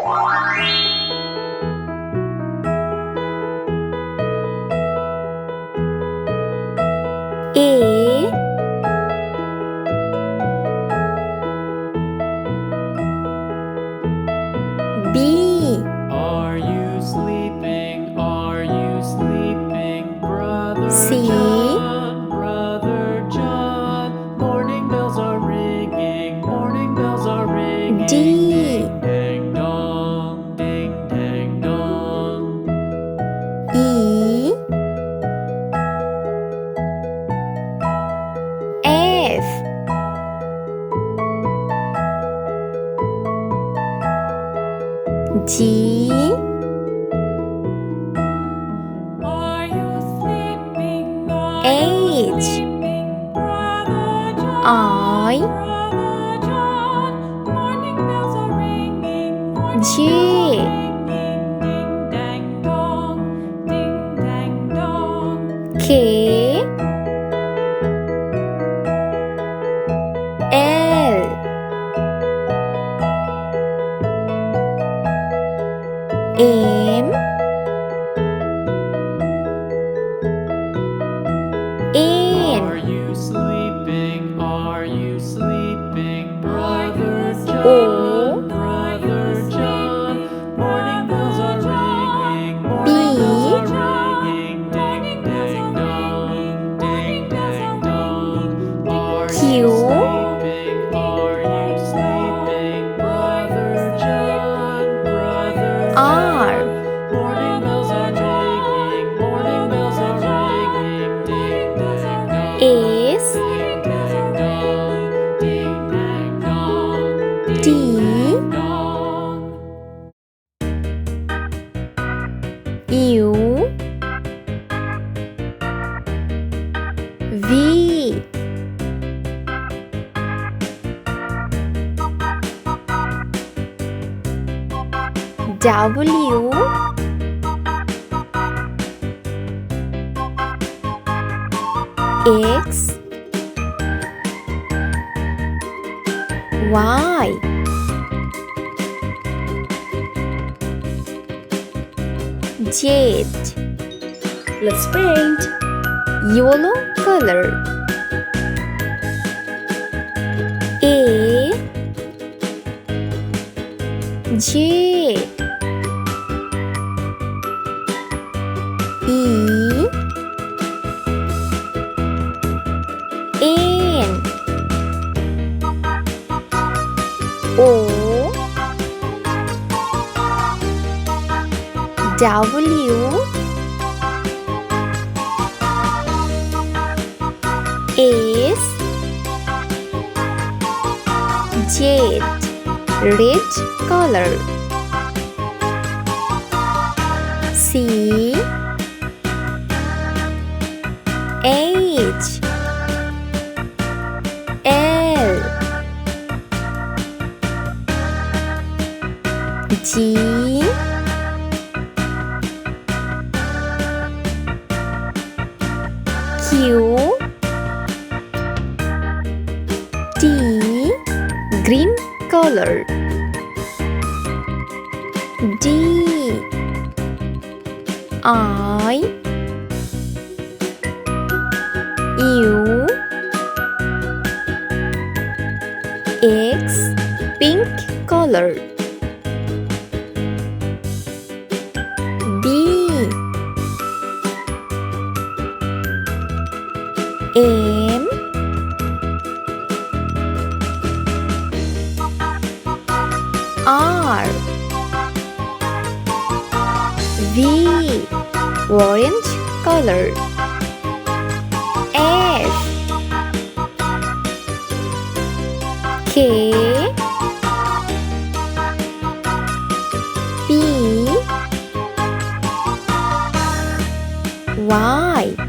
A B. Are you sleeping? Are you sleeping, brother C. John? Brother John. Morning bells are ringing. Morning bells are ringing. D. Ding dang dong. Ding dang dong. E F G Are you sleeping? H Sleeping, brother John? I Brother John. Morning bells are ringing. Morning J ringing. Ding dang dong. Ding dang dong. K L M N Are you sleeping? Are you sleeping, brother O John? Brother John. Morning bells are ringing. Morning bells are ringing. Ding dang dong. Ding dang dong. Are you Q sleeping? Are you sleeping, brother John? Brother R John. Morning bells are ringing. Morning bells are ringing. Ding dang dong. S Ding dang dong. Ding dang dong. T Ding dong. U V W X Y Z. Let's paint. Yellow color. A J E N O W S Z. Red color. C H L G Q T. Green color. D I U X. Pink color. B M R V. Orange color. F K P Y